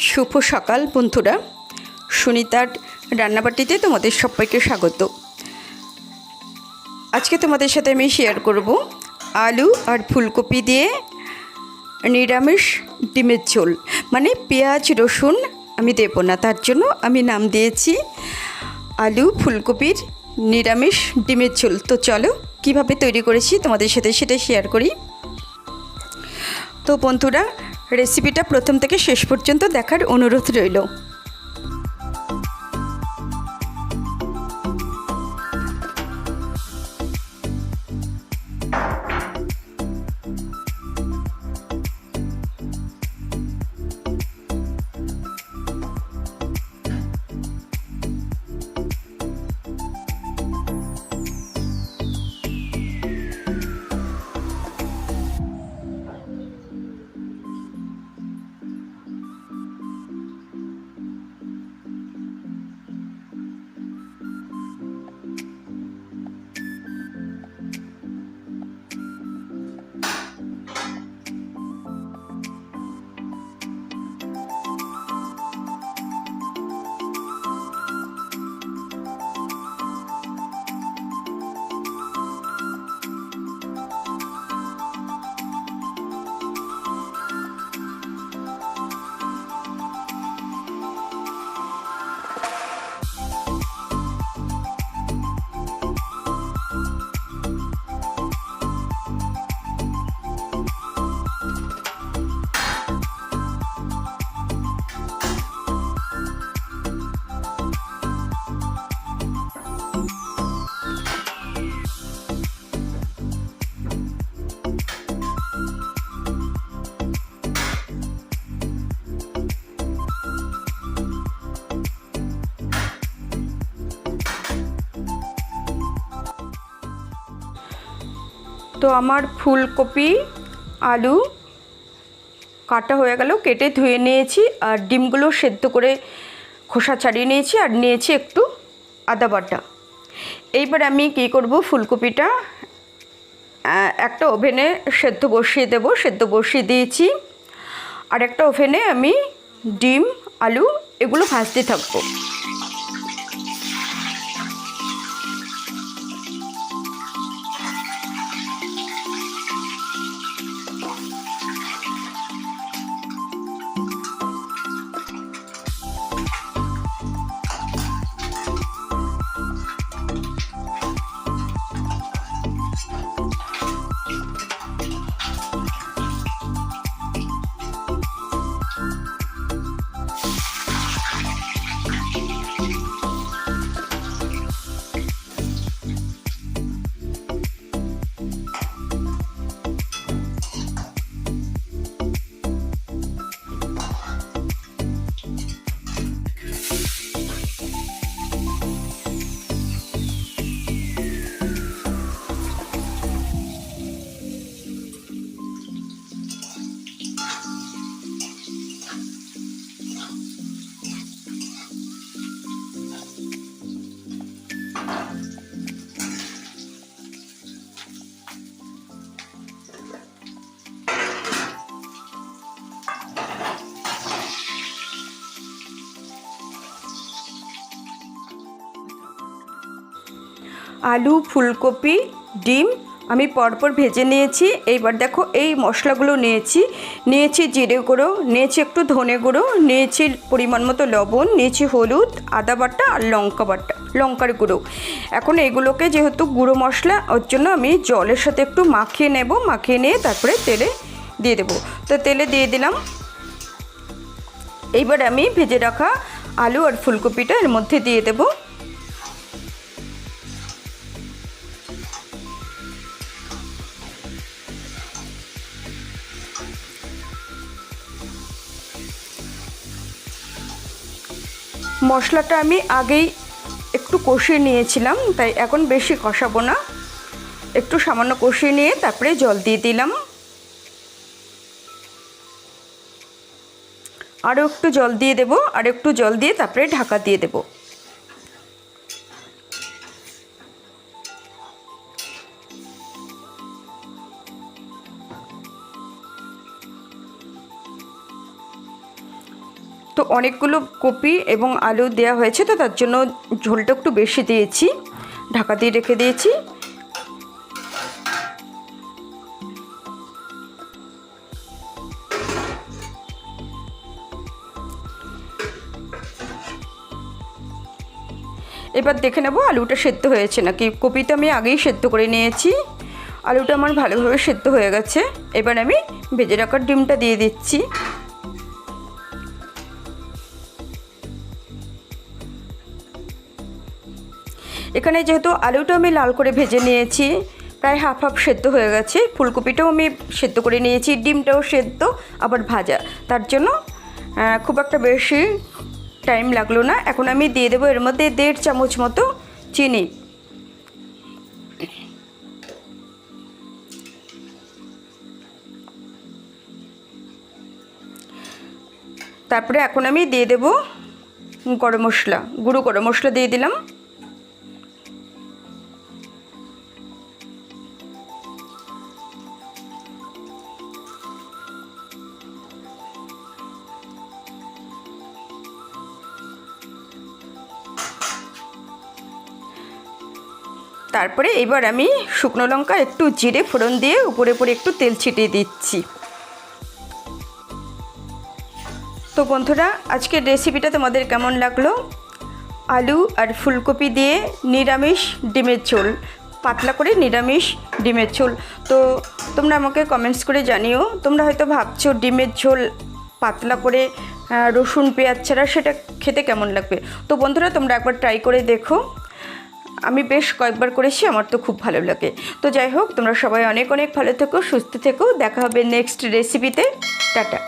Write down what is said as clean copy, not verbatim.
শুভ সকাল বন্ধুরা, সুনিতার রান্নাবাটিতে তোমাদের সবাইকে স্বাগত। আজকে তোমাদের সাথে আমি শেয়ার করব আলু আর ফুলকপি দিয়ে নিরামিষ ডিমের ঝোল। মানে পেঁয়াজ রসুন আমি দেব না, তার জন্য আমি নাম দিয়েছি আলু ফুলকপির নিরামিষ ডিমের ঝোল। তো চলো কিভাবে তৈরি করেছি তোমাদের সাথে সেটা শেয়ার করি। তো বন্ধুরা, রেসিপিটা প্রথম থেকে শেষ পর্যন্ত দেখার অনুরোধ রইল। তো আমার ফুলকপি আলু কাটা হয়ে গেল, কেটে ধুয়ে নিয়েছি, আর ডিমগুলো সেদ্ধ করে খোসা ছাড়িয়ে নিয়েছি, আর নিয়েছি একটু আদা বাটা। এইবার আমি কী করব, ফুলকপিটা একটা ওভেনে সেদ্ধ বসিয়ে দেব। সেদ্ধ বসিয়ে দিয়েছি, আর একটা ওভেনে আমি ডিম আলু এগুলো ভাজতে থাকবো। আলু ফুলকপি ডিম আমি পরপর ভেজে নিয়েছি। এইবার দেখো এই মশলাগুলো নিয়েছি জিরে গুঁড়ো, নিয়েছি একটু ধনে গুঁড়ো, নিয়েছি পরিমাণ মতো লবণ, নিয়েছি হলুদ, আদা বাটা আর লঙ্কার গুঁড়ো। এখন এগুলোকে যেহেতু গুঁড়ো মশলা, ওর জন্য আমি জলের সাথে একটু মাখিয়ে নেব। মাখিয়ে নিয়ে তারপরে তেলে দিয়ে দেবো। তো তেলে দিয়ে দিলাম। এইবার আমি ভেজে রাখা আলু আর ফুলকপিটা এর মধ্যে দিয়ে দেবো। মশলাটা আমি আগেই একটু কষিয়ে নিয়েছিলাম, তাই এখন বেশি কষাবো না, একটু সামান্য কষিয়ে নিয়ে তারপরে জল দিয়ে দিলাম। আরও একটু জল দিয়ে দেবো, আর একটু জল দিয়ে তারপরে ঢাকা দিয়ে দেবো। তো অনেকগুলো কপি এবং আলু দেওয়া হয়েছে, তো তার জন্য ঝোলটা একটু বেশি দিয়েছি, ঢাকা দিয়ে রেখে দিয়েছি। এবার দেখে নেব আলুটা সেদ্ধ হয়েছে নাকি। কপি তো আমি আগেই সেদ্ধ করে নিয়েছি, আলুটা আমার ভালোভাবে সেদ্ধ হয়ে গেছে। এবার আমি ভেজে রাখার ডিমটা দিয়ে দিচ্ছি। এখানে যেহেতু আলুটা আমি লাল করে ভেজে নিয়েছি, প্রায় হাফ হাফ সেদ্ধ হয়ে গেছে, ফুলকপিটাও আমি সেদ্ধ করে নিয়েছি, ডিমটাও সেদ্ধ আবার ভাজা, তার জন্য খুব একটা বেশি টাইম লাগলো না। এখন আমি দিয়ে দেবো এর মধ্যে 1.5 চামচ মতো চিনি। তারপরে এখন আমি দিয়ে দেব গরম মশলা, গুঁড়ো গরম মশলা দিয়ে দিলাম। তারপরে এবার আমি শুকনো লঙ্কা একটু জিরে ফোড়ন দিয়ে উপরে উপরে একটু তেল ছিটিয়ে দিচ্ছি। তো বন্ধুরা, আজকের রেসিপিটা তোমাদের কেমন লাগলো? আলু আর ফুলকপি দিয়ে নিরামিষ ডিমের ঝোল, পাতলা করে নিরামিষ ডিমের ঝোল। তো তোমরা আমাকে কমেন্টস করে জানিও, তোমরা হয়তো ভাবছো ডিমের ঝোল পাতলা করে রসুন পেঁয়াজ ছাড়া সেটা খেতে কেমন লাগবে। তো বন্ধুরা, তোমরা একবার ট্রাই করে দেখো, আমি বেশ কয়েকবার করেছি, আমার তো খুব ভালো লাগে। তো যাই হোক, তোমরা সবাই অনেক অনেক ভালো থেকো, সুস্থ থেকো, দেখা হবে নেক্সট রেসিপিতে। টাটা।